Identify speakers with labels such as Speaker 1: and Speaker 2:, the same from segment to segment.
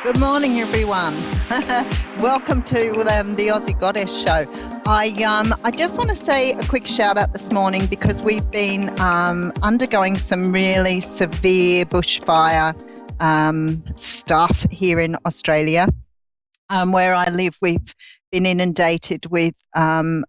Speaker 1: Good morning, everyone. Welcome to the Aussie Goddess show. I just want to say a quick shout out this morning because we've been undergoing some really severe bushfire stuff here in Australia. Where I live, we've been inundated with,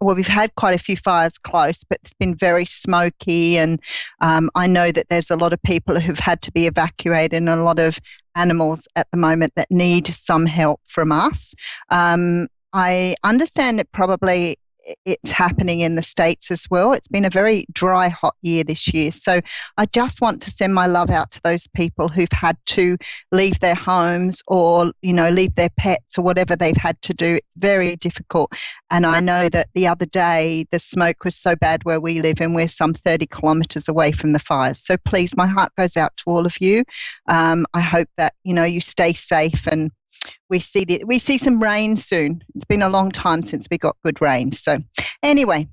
Speaker 1: we've had quite a few fires close, but it's been very smoky. And I know that there's a lot of people who've had to be evacuated and a lot of animals at the moment that need some help from us. I understand that probably it's happening in the States as well. It's been a very dry, hot year this year. So I just want to send my love out to those people who've had to leave their homes or, leave their pets or whatever they've had to do. It's very difficult. And I know that the other day the smoke was so bad where we live and we're some 30 kilometres away from the fires. So please, my heart goes out to all of you. I hope that, you stay safe and we see some rain soon. It's been a long time since we got good rain. So anyway,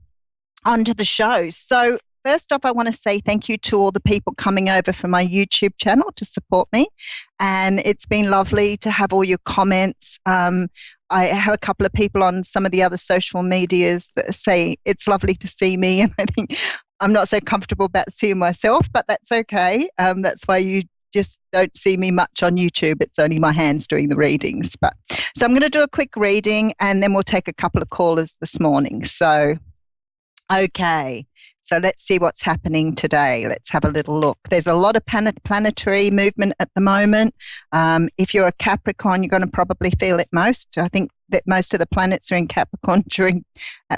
Speaker 1: on to the show. So first off, I want to say thank you to all the people coming over from my YouTube channel to support me. And it's been lovely to have all your comments. I have a couple of people on some of the other social medias that say it's lovely to see me. And I think I'm not so comfortable about seeing myself, but that's okay. That's why you just don't see me much on YouTube. It's only my hands doing the readings. So I'm going to do a quick reading and then we'll take a couple of callers this morning. So, okay. So let's see what's happening today. Let's have a little look. There's a lot of planetary movement at the moment. If you're a Capricorn, you're going to probably feel it most. I think that most of the planets are in Capricorn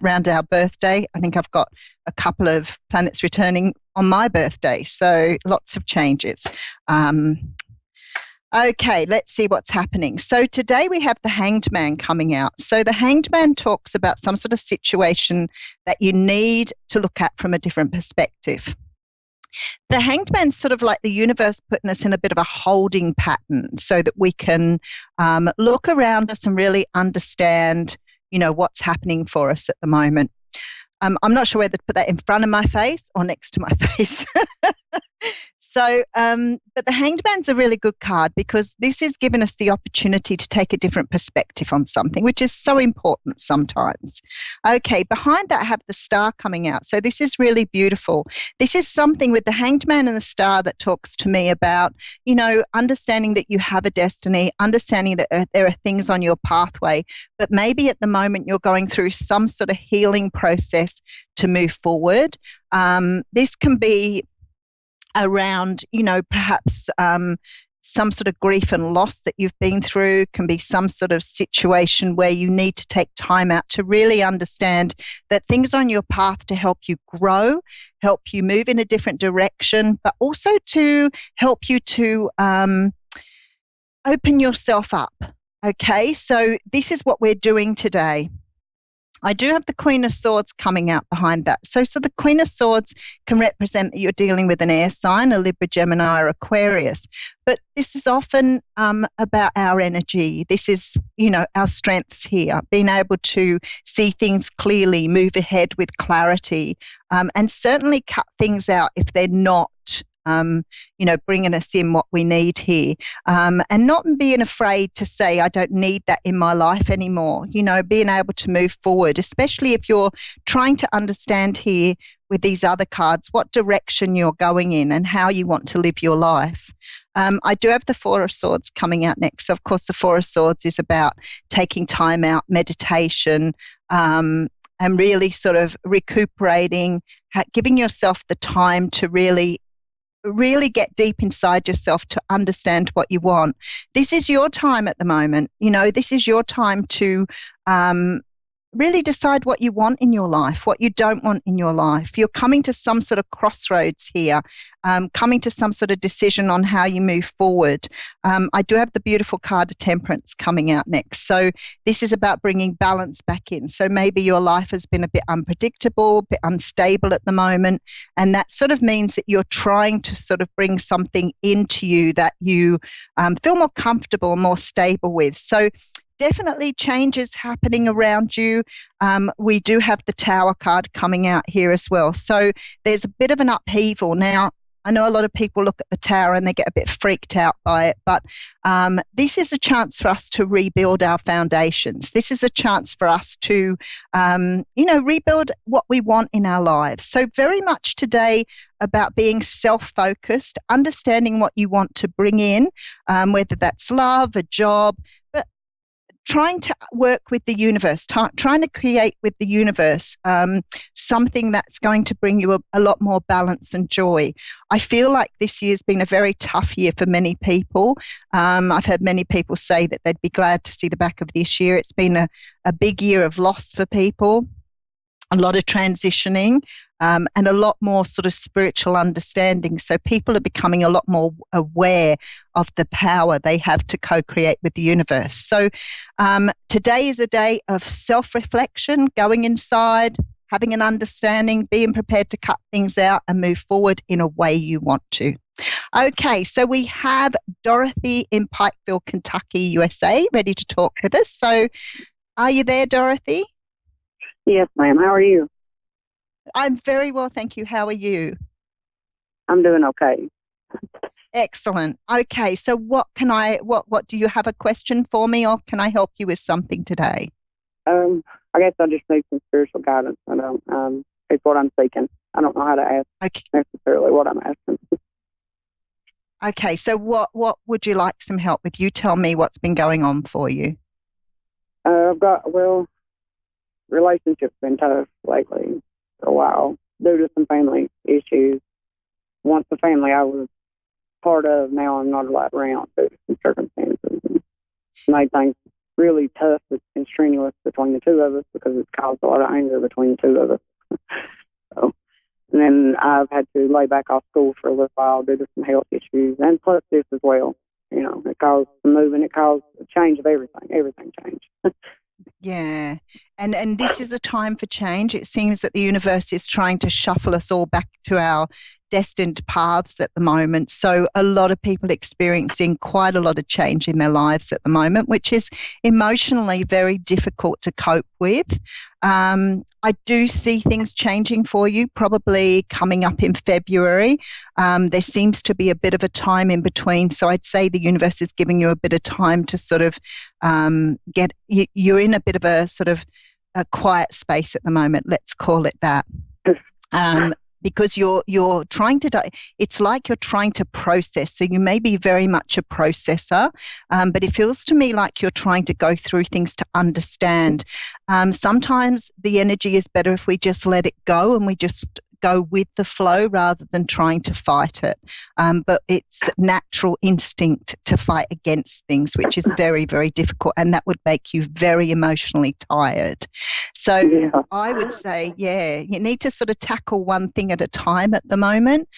Speaker 1: around our birthday. I think I've got a couple of planets returning on my birthday. So lots of changes. Okay, let's see what's happening. So today we have the Hanged Man coming out. So the Hanged Man talks about some sort of situation that you need to look at from a different perspective. The Hanged Man's sort of like the universe putting us in a bit of a holding pattern so that we can look around us and really understand, what's happening for us at the moment. I'm not sure whether to put that in front of my face or next to my face. So, but the Hanged Man's a really good card because this is giving us the opportunity to take a different perspective on something, which is so important sometimes. Okay, behind that I have the Star coming out. So this is really beautiful. This is something with the Hanged Man and the Star that talks to me about, understanding that you have a destiny, understanding that there are things on your pathway, but maybe at the moment you're going through some sort of healing process to move forward. This can be around, perhaps some sort of grief and loss that you've been through, can be some sort of situation where you need to take time out to really understand that things are on your path to help you grow, help you move in a different direction, but also to help you to open yourself up. Okay, so this is what we're doing today. I do have the Queen of Swords coming out behind that. So the Queen of Swords can represent that you're dealing with an air sign, a Libra, Gemini, or Aquarius. But this is often about our energy. This is, our strengths here, being able to see things clearly, move ahead with clarity, and certainly cut things out if they're not bringing us in what we need here, and not being afraid to say, I don't need that in my life anymore, being able to move forward, especially if you're trying to understand here with these other cards, what direction you're going in and how you want to live your life. I do have the Four of Swords coming out next. So of course, the Four of Swords is about taking time out, meditation, and really sort of recuperating, giving yourself the time to really get deep inside yourself to understand what you want. This is your time at the moment. This is your time to really decide what you want in your life, what you don't want in your life. You're coming to some sort of crossroads here, coming to some sort of decision on how you move forward. I do have the beautiful card of Temperance coming out next. So this is about bringing balance back in. So maybe your life has been a bit unpredictable, a bit unstable at the moment, and that sort of means that you're trying to sort of bring something into you that you feel more comfortable, more stable with. So definitely changes happening around you. We do have the Tower card coming out here as well. So there's a bit of an upheaval. Now, I know a lot of people look at the tower and they get a bit freaked out by it, but this is a chance for us to rebuild our foundations. This is a chance for us to, rebuild what we want in our lives. So very much today about being self-focused, understanding what you want to bring in, whether that's love, a job, but trying to work with the universe, trying to create with the universe something that's going to bring you a lot more balance and joy. I feel like this year's been a very tough year for many people. I've heard many people say that they'd be glad to see the back of this year. It's been a big year of loss for people, a lot of transitioning, and a lot more sort of spiritual understanding. So people are becoming a lot more aware of the power they have to co-create with the universe. So today is a day of self-reflection, going inside, having an understanding, being prepared to cut things out and move forward in a way you want to. Okay, so we have Dorothy in Pikeville, Kentucky, USA, ready to talk with us. So are you there, Dorothy?
Speaker 2: Yes, ma'am. How are you?
Speaker 1: I'm very well, thank you. How are you?
Speaker 2: I'm doing okay.
Speaker 1: Excellent. Okay, so what do you have a question for me, or can I help you with something today?
Speaker 2: I guess I just need some spiritual guidance. I don't, it's what I'm seeking. I don't know how to ask necessarily what I'm asking.
Speaker 1: Okay, so what would you like some help with? You tell me what's been going on for you.
Speaker 2: Relationship's been tough lately for a while due to some family issues. Once the family I was part of, now I'm not allowed around due to some circumstances. And made things really tough and strenuous between the two of us because it's caused a lot of anger between the two of us. So, and then I've had to lay back off school for a little while due to some health issues, and plus this as well. You know, it caused some moving, it caused a change of everything. Everything changed.
Speaker 1: Yeah, and this is a time for change. It seems that the universe is trying to shuffle us all back to our destined paths at the moment. So a lot of people experiencing quite a lot of change in their lives at the moment, which is emotionally very difficult to cope with. I do see things changing for you, probably coming up in February. There seems to be a bit of a time in between. So I'd say the universe is giving you a bit of time to sort of you're in a bit of a sort of a quiet space at the moment. Let's call it that. Because you're trying to, it's like you're trying to process. So you may be very much a processor, but it feels to me like you're trying to go through things to understand. Sometimes the energy is better if we just let it go and we just go with the flow rather than trying to fight it. But it's natural instinct to fight against things, which is very, very difficult, and that would make you very emotionally tired. So yeah. I would say, you need to sort of tackle one thing at a time at the moment.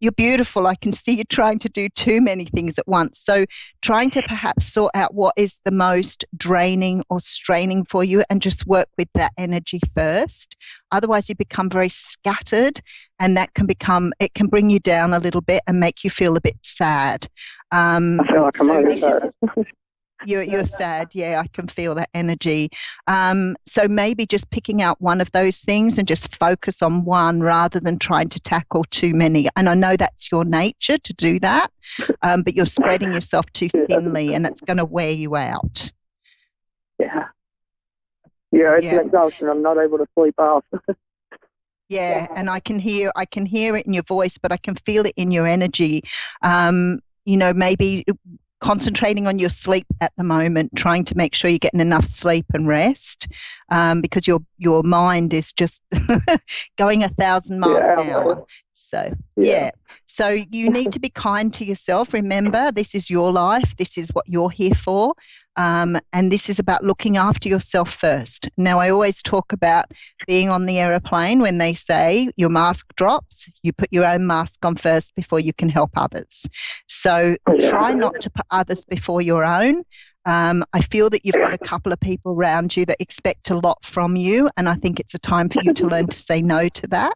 Speaker 1: You're beautiful. I can see you trying to do too many things at once. So trying to perhaps sort out what is the most draining or straining for you and just work with that energy first. Otherwise, you become very scattered, and it can bring you down a little bit and make you feel a bit sad.
Speaker 2: I feel like I'm already sad.
Speaker 1: You're sad. Yeah, I can feel that energy. So maybe just picking out one of those things and just focus on one rather than trying to tackle too many. And I know that's your nature to do that, but you're spreading yourself too thinly, and it's going to wear you out.
Speaker 2: Yeah. Yeah, it's an exhaustion. I'm not able to sleep off.
Speaker 1: Yeah, and I can hear it in your voice, but I can feel it in your energy. Maybe concentrating on your sleep at the moment, trying to make sure you're getting enough sleep and rest, because your mind is just going 1,000 miles an hour. So so you need to be kind to yourself. Remember, this is your life. This is what you're here for. And this is about looking after yourself first. Now, I always talk about being on the aeroplane when they say your mask drops, you put your own mask on first before you can help others. So try not to put others before your own. I feel that you've got a couple of people around you that expect a lot from you, and I think it's a time for you to learn to say no to that,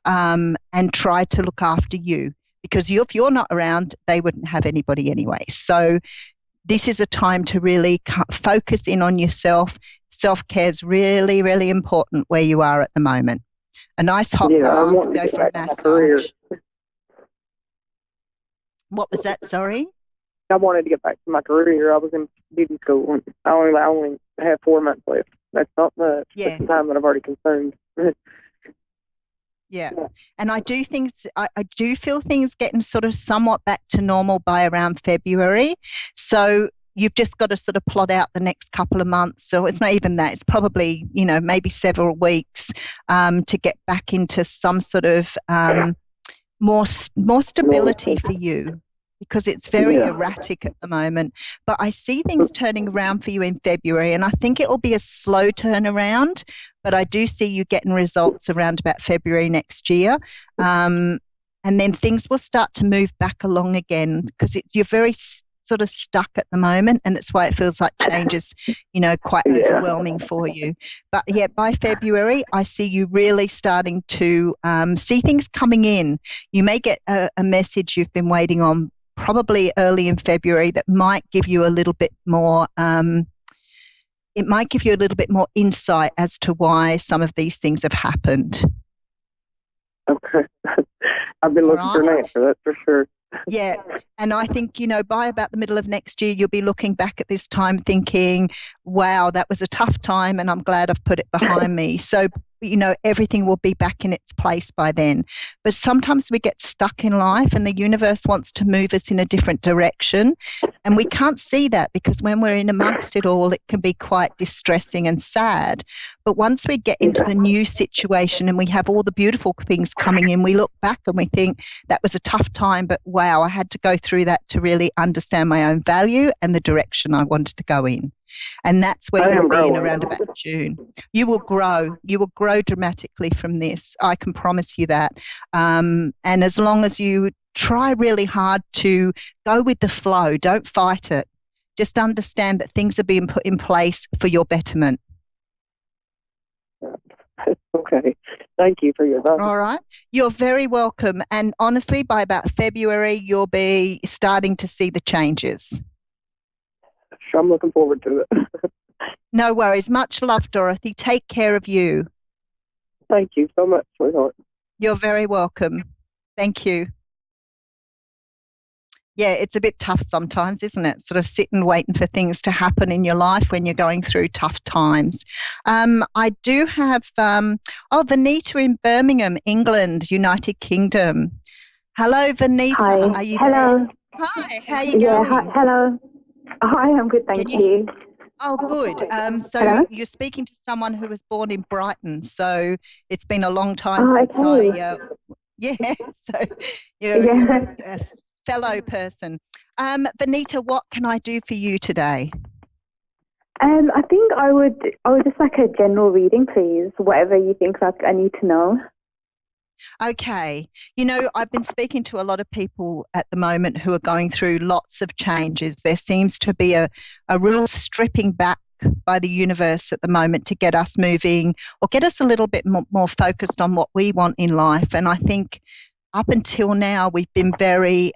Speaker 1: and try to look after you, because if you're not around, they wouldn't have anybody anyway. So this is a time to really focus in on yourself. Self-care is really, really important where you are at the moment. A nice hot bath, go for a massage. What was that? Sorry?
Speaker 3: I wanted to get back to my career. I was in beauty school, and I only have 4 months left. That's not much.
Speaker 1: Yeah.
Speaker 3: That's the time that I've already consumed.
Speaker 1: Yeah. And I do feel things getting sort of somewhat back to normal by around February. So you've just got to sort of plot out the next couple of months. So it's not even that. It's probably, maybe several weeks to get back into some sort of more stability for you, because it's very erratic at the moment. But I see things turning around for you in February, and I think it will be a slow turnaround, but I do see you getting results around about February next year. And then things will start to move back along again, because you're very sort of stuck at the moment, and that's why it feels like change is, quite overwhelming for you. But yeah, by February, I see you really starting to see things coming in. You may get a message you've been waiting on probably early in February that might give you a little bit more it might give you a little bit more insight as to why some of these things have happened.
Speaker 3: Okay. I've been looking for an answer, that's for sure.
Speaker 1: Yeah. And I think, by about the middle of next year, you'll be looking back at this time thinking, wow, that was a tough time and I'm glad I've put it behind me. So, everything will be back in its place by then. But sometimes we get stuck in life and the universe wants to move us in a different direction. And we can't see that, because when we're in amongst it all, it can be quite distressing and sad. But once we get into the new situation and we have all the beautiful things coming in, we look back and we think that was a tough time, but wow, I had to go through that to really understand my own value and the direction I wanted to go in. And that's where you'll be in around about June. You will grow. You will grow dramatically from this. I can promise you that. And as long as you try really hard to go with the flow, don't fight it. Just understand that things are being put in place for your betterment.
Speaker 3: Okay. Thank you for your advice.
Speaker 1: All right. You're very welcome. And honestly, by about February, you'll be starting to see the changes.
Speaker 3: I'm looking forward to it.
Speaker 1: No worries. Much love, Dorothy. Take care of you.
Speaker 3: Thank you so much, sweetheart.
Speaker 1: You're very welcome. Thank you. Yeah, it's a bit tough sometimes, isn't it? Sort of sitting waiting for things to happen in your life when you're going through tough times. I do have, Vanita in Birmingham, England, United Kingdom. Hello, Vanita.
Speaker 4: Hi.
Speaker 1: Are you
Speaker 4: Hello.
Speaker 1: there? Hi, how are you going?
Speaker 4: Hi, hello. Hi, I'm good, thank you.
Speaker 1: Oh, good. So
Speaker 4: Hello?
Speaker 1: you're speaking to someone who was born in Brighton, so it's been a long time since
Speaker 4: okay.
Speaker 1: so you're a fellow person. Vanita, what can I do for you today?
Speaker 4: I think I would just like a general reading, please, whatever you think like I need to know.
Speaker 1: Okay. I've been speaking to a lot of people at the moment who are going through lots of changes. There seems to be a real stripping back by the universe at the moment to get us moving or get us a little bit more focused on what we want in life. And I think up until now, we've been very,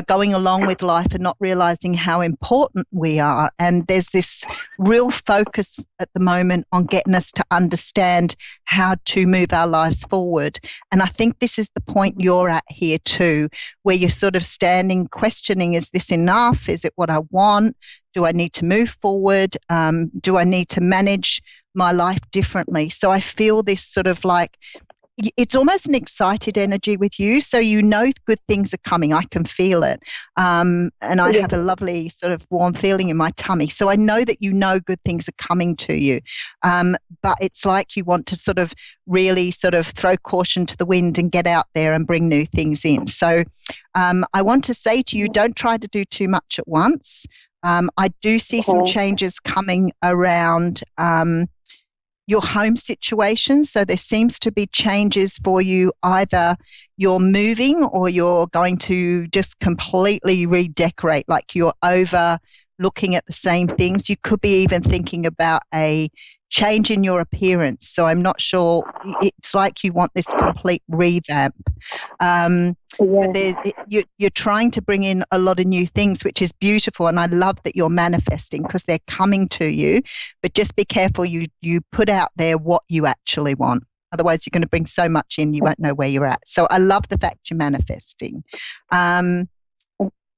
Speaker 1: going along with life and not realizing how important we are. And there's this real focus at the moment on getting us to understand how to move our lives forward. And I think this is the point you're at here too, where you're sort of standing, questioning, is this enough? Is it what I want? Do I need to move forward? Do I need to manage my life differently? So I feel this sort of like, it's almost an excited energy with you. So good things are coming. I can feel it. And I have a lovely sort of warm feeling in my tummy. So I know that good things are coming to you. But it's like you want to sort of really sort of throw caution to the wind and get out there and bring new things in. So I want to say to you, don't try to do too much at once. I do see some changes coming around your home situation. So there seems to be changes for you. Either you're moving or you're going to just completely redecorate, like you're over looking at the same things. You could be even thinking about a change in your appearance. So I'm not sure. It's like you want this complete revamp. But you're trying to bring in a lot of new things, which is beautiful. And I love that you're manifesting because they're coming to you. But just be careful you put out there what you actually want. Otherwise, you're going to bring so much in, you won't know where you're at. So I love the fact you're manifesting.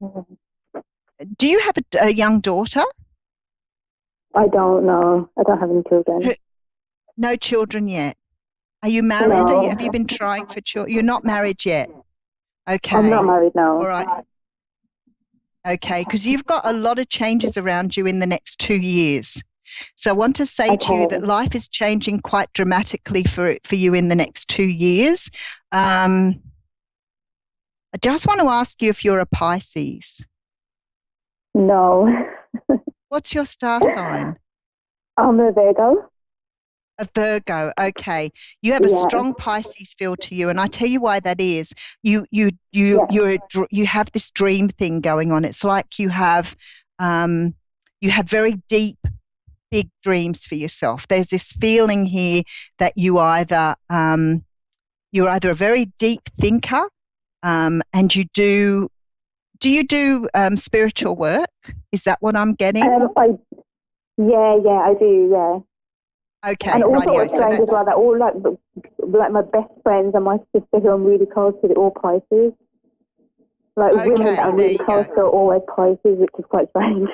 Speaker 1: Do you have a young daughter?
Speaker 4: I don't know. I don't have any children.
Speaker 1: No children yet. Are you married?
Speaker 4: No.
Speaker 1: Have you been trying for children? You're not married yet. Okay.
Speaker 4: I'm not married now.
Speaker 1: All right. Okay, because you've got a lot of changes around you in the next 2 years. So I want to say to you that life is changing quite dramatically for you in the next 2 years. I just want to ask you if you're a Pisces.
Speaker 4: No.
Speaker 1: What's your star sign?
Speaker 4: I'm a Virgo.
Speaker 1: A Virgo, okay. You have a strong Pisces feel to you, and I tell you why that is. You have this dream thing going on. It's like you have very deep, big dreams for yourself. There's this feeling here that you're either a very deep thinker, and you do. Do you do spiritual work? Is that what I'm getting?
Speaker 4: I do. Yeah.
Speaker 1: Okay,
Speaker 4: and also
Speaker 1: rightio.
Speaker 4: what's strange as well, that all like my best friends and my sister who I'm really close to, they're all Pisces. Like women that I'm really close to are always Pisces, which is quite strange.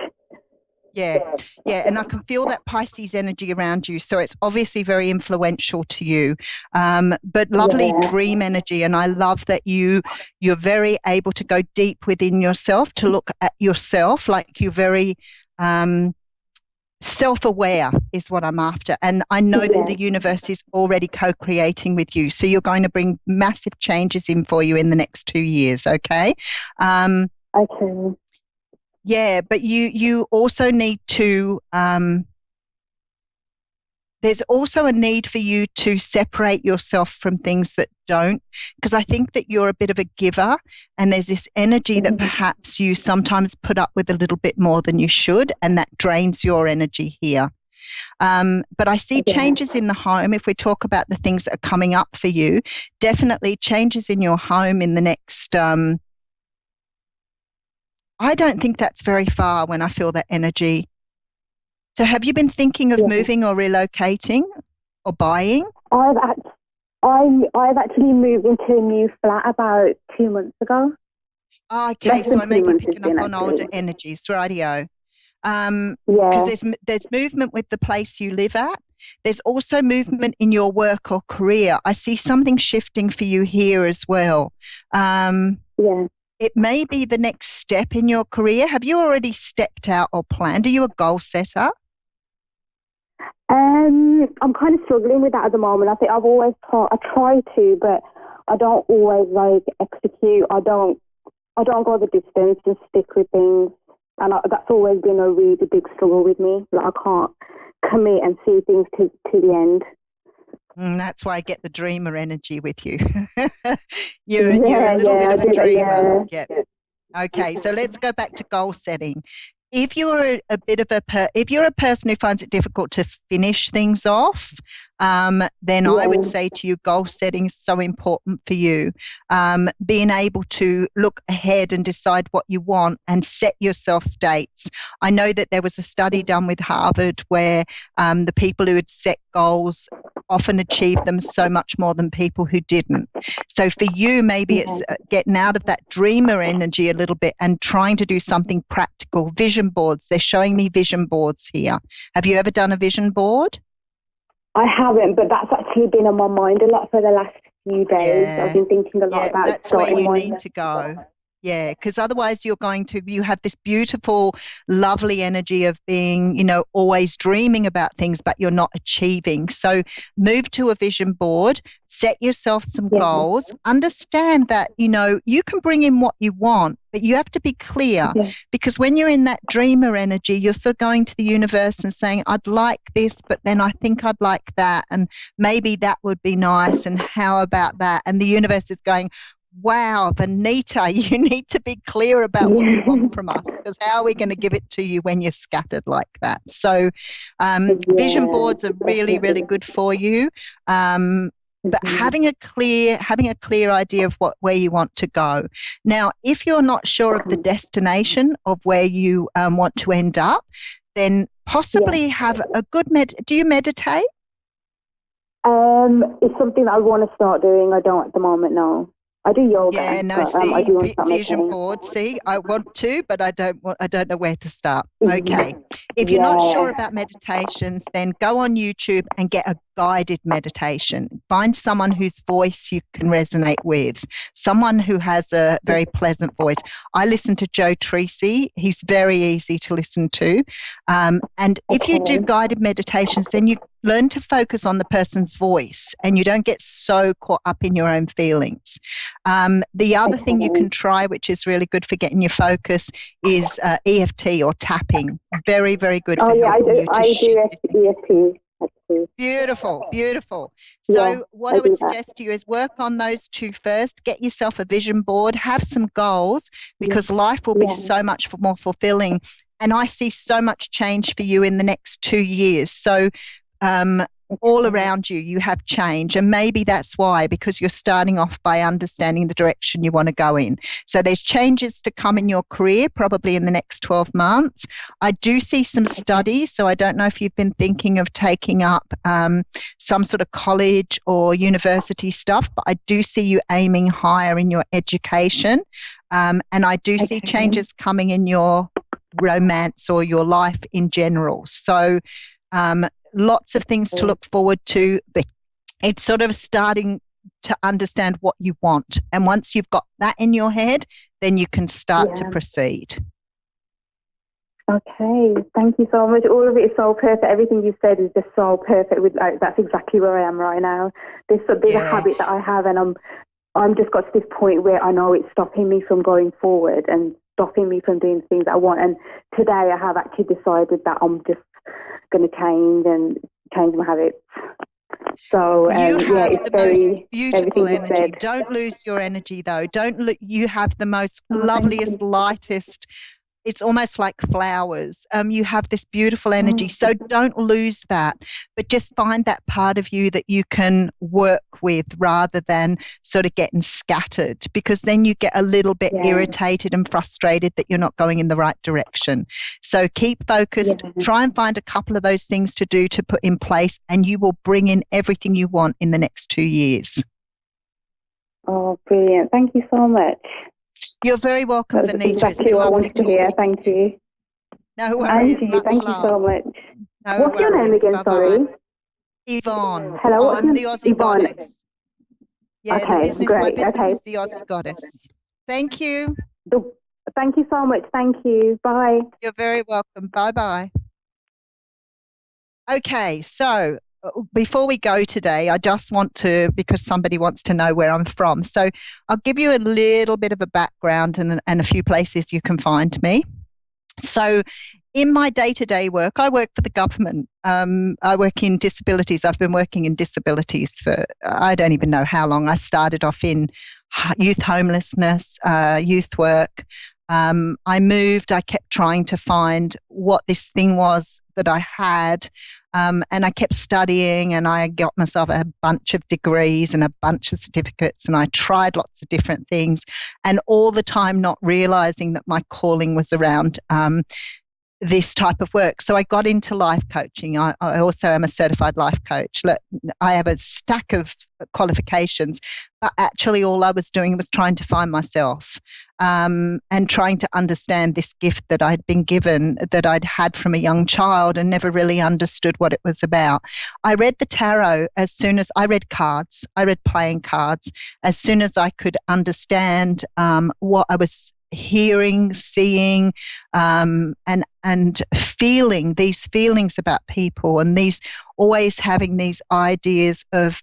Speaker 1: Yeah, and I can feel that Pisces energy around you, so it's obviously very influential to you. But lovely dream energy, and I love that you're very able to go deep within yourself, to look at yourself, like you're very self-aware is what I'm after. And I know that the universe is already co-creating with you, so you're going to bring massive changes in for you in the next 2 years, okay?
Speaker 4: Okay.
Speaker 1: Yeah, but you also need to, there's also a need for you to separate yourself from things that don't, because I think that you're a bit of a giver, and there's this energy that perhaps you sometimes put up with a little bit more than you should, and that drains your energy here. But I see changes in the home. If we talk about the things that are coming up for you, definitely changes in your home in the next I don't think that's very far when I feel that energy. So have you been thinking of moving or relocating or buying?
Speaker 4: I've actually moved into a new flat about 2 months ago.
Speaker 1: Okay, so I may be picking up on older energies, rightio. Because there's movement with the place you live at. There's also movement in your work or career. I see something shifting for you here as well. It may be the next step in your career. Have you already stepped out or planned? Are you a goal setter?
Speaker 4: I'm kind of struggling with that at the moment. I think I try to, but I don't always execute. I don't go the distance, just stick with things. And that's always been a really big struggle with me. Like I can't commit and see things to the end.
Speaker 1: That's why I get the dreamer energy with you. You're a little bit of a dreamer. Yeah. Okay, so let's go back to goal setting. If you're if you're a person who finds it difficult to finish things off, then I would say to you, goal setting is so important for you. Being able to look ahead and decide what you want and set yourself dates. I know that there was a study done with Harvard where the people who had set goals often achieved them so much more than people who didn't. So for you, maybe it's getting out of that dreamer energy a little bit and trying to do something practical. Vision boards. They're showing me vision boards here. Have you ever done a vision board?
Speaker 4: I haven't, but that's actually been on my mind a lot for the last few days. I've been thinking a lot about
Speaker 1: that's where you need to go. Yeah, because otherwise you have this beautiful, lovely energy of being, always dreaming about things, but you're not achieving. So move to a vision board, set yourself some goals, understand that, you can bring in what you want, but you have to be clear because when you're in that dreamer energy, you're sort of going to the universe and saying, I'd like this, but then I think I'd like that. And maybe that would be nice. And how about that? And the universe is going, wow, Vanita, you need to be clear about what you want from us, because how are we going to give it to you when you're scattered like that? So vision boards are really, really good for you. But having a clear idea of where you want to go. Now, if you're not sure of the destination of where you want to end up, then possibly have a good do you meditate?
Speaker 4: It's something that I want to start doing. I don't at the moment, no. I do yoga.
Speaker 1: Yeah, no,
Speaker 4: but, I
Speaker 1: see,
Speaker 4: do want to
Speaker 1: vision board. See, I want to, but I don't know where to start. Okay.
Speaker 4: Mhm.
Speaker 1: If you're not
Speaker 4: Yeah.
Speaker 1: sure about meditations, then go on YouTube and get a guided meditation. Find someone whose voice you can resonate with, someone who has a very pleasant voice. I listen to Joe Treacy. He's very easy to listen to. And if you do
Speaker 4: Okay.
Speaker 1: guided meditations, then you learn to focus on the person's voice and you don't get so caught up in your own feelings. The other thing you can try, which is really good for getting your focus, is EFT or tapping. Very, very good for helping you to
Speaker 4: I
Speaker 1: shift.
Speaker 4: do EFT. Actually.
Speaker 1: Beautiful, beautiful. So
Speaker 4: Yeah,
Speaker 1: what
Speaker 4: I
Speaker 1: I would
Speaker 4: do that.
Speaker 1: suggest to you is work on those two first. Get yourself a vision board. Have some goals because life will be so much more fulfilling. And I see so much change for you in the next 2 years. So all around you, you have change. And maybe that's why, because you're starting off by understanding the direction you want to go in. So there's changes to come in your career, probably in the next 12 months. I do see some studies. So I don't know if you've been thinking of taking up some sort of college or university stuff, but I do see you aiming higher in your education. And I do see changes coming in your romance or your life in general. So lots of things to look forward to, but it's sort of starting to understand what you want. And once you've got that in your head, then you can start to proceed.
Speaker 4: Okay, thank you so much. All of it is so perfect. Everything you said is just so perfect. That's exactly where I am right now. There's a habit that I have, and I'm just got to this point where I know it's stopping me from going forward and stopping me from doing things that I want. And today I have actually decided that I'm just going to change my habits. So
Speaker 1: you have
Speaker 4: it's
Speaker 1: the
Speaker 4: very
Speaker 1: most beautiful energy.
Speaker 4: said.
Speaker 1: Don't lose your energy though. You have the most loveliest, lightest. It's almost like flowers. You have this beautiful energy. So don't lose that, but just find that part of you that you can work with rather than sort of getting scattered, because then you get a little bit irritated and frustrated that you're not going in the right direction. So keep focused. Try and find a couple of those things to do, to put in place, and you will bring in everything you want in the next 2 years.
Speaker 4: Oh, brilliant. Thank you so much.
Speaker 1: You're very welcome,
Speaker 4: That's
Speaker 1: Vanessa.
Speaker 4: exactly what I wanted to hear. Thank you.
Speaker 1: No worries.
Speaker 4: Thank you so much.
Speaker 1: No
Speaker 4: What's your name again?
Speaker 1: Bye-bye.
Speaker 4: Sorry.
Speaker 1: Yvonne.
Speaker 4: Hello.
Speaker 1: I'm the Aussie Goddess. Yeah,
Speaker 4: okay,
Speaker 1: my business is the Aussie Goddess. Thank you.
Speaker 4: Thank you so much. Thank you. Bye.
Speaker 1: You're very welcome. Bye-bye. Okay, so before we go today, I just want to, because somebody wants to know where I'm from. So I'll give you a little bit of a background and a few places you can find me. So in my day-to-day work, I work for the government. I work in disabilities. I've been working in disabilities for, I don't even know how long. I started off in youth homelessness, youth work. I moved. I kept trying to find what this thing was that I had. And I kept studying, and I got myself a bunch of degrees and a bunch of certificates, and I tried lots of different things, and all the time not realizing that my calling was around this type of work. So I got into life coaching. I also am a certified life coach. Look, I have a stack of qualifications, but actually all I was doing was trying to find myself and trying to understand this gift that I'd been given, that I'd had from a young child and never really understood what it was about. I read the tarot as soon as I read cards. I read playing cards as soon as I could understand what I was hearing, seeing, and feeling these feelings about people, and these always having these ideas of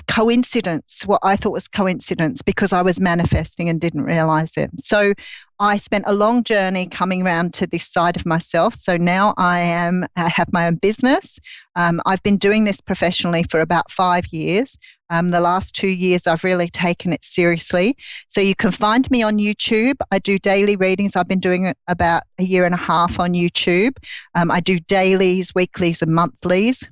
Speaker 1: coincidence, what I thought was coincidence, because I was manifesting and didn't realize it. So I spent a long journey coming around to this side of myself. So now I have my own business. I've been doing this professionally for about 5 years. The last 2 years, I've really taken it seriously. So you can find me on YouTube. I do daily readings. I've been doing it about 1.5 years on YouTube. I do dailies, weeklies, and monthlies.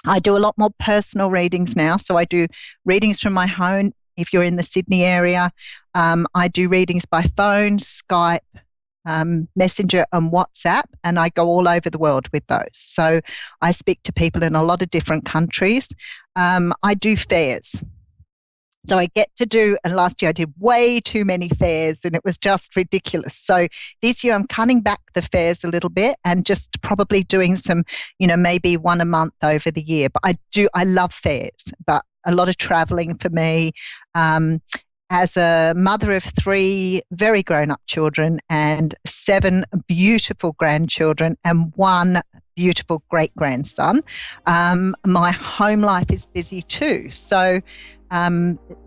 Speaker 1: I do a lot more personal readings now. So I do readings from my home. If you're in the Sydney area, I do readings by phone, Skype, Messenger, and WhatsApp, and I go all over the world with those. So I speak to people in a lot of different countries. I do fairs. So I get to do, and last year I did way too many fairs and it was just ridiculous. So this year I'm cutting back the fairs a little bit and just probably doing some, maybe one a month over the year. But I love fairs, but a lot of traveling for me. As a mother of 3 very grown-up children and 7 beautiful grandchildren and 1 beautiful great-grandson, my home life is busy too. So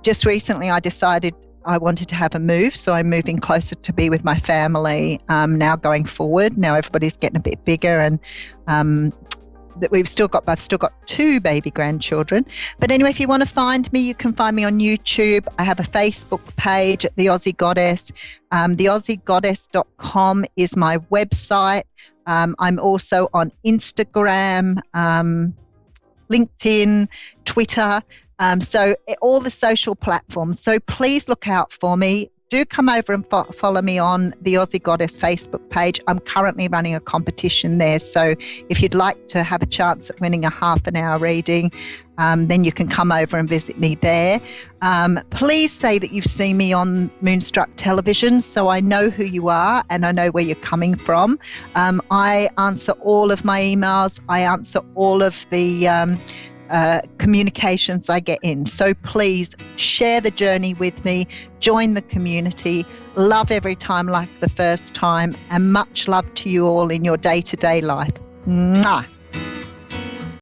Speaker 1: just recently I decided I wanted to have a move, so I'm moving closer to be with my family now going forward. Now everybody's getting a bit bigger and that I've still got 2 baby grandchildren. But anyway, if you want to find me, you can find me on YouTube. I have a Facebook page at the Aussie Goddess. The AussieGoddess.com is my website. I'm also on Instagram, LinkedIn, Twitter. So all the social platforms. So please look out for me. Do come over and follow me on the Aussie Goddess Facebook page. I'm currently running a competition there. So if you'd like to have a chance at winning a half an hour reading, then you can come over and visit me there. Please say that you've seen me on Moonstruck Television so I know who you are and I know where you're coming from. I answer all of my emails. I answer all of the communications I get in. So please share the journey with me, join the community, love every time like the first time, and much love to you all in your day-to-day life. Mwah.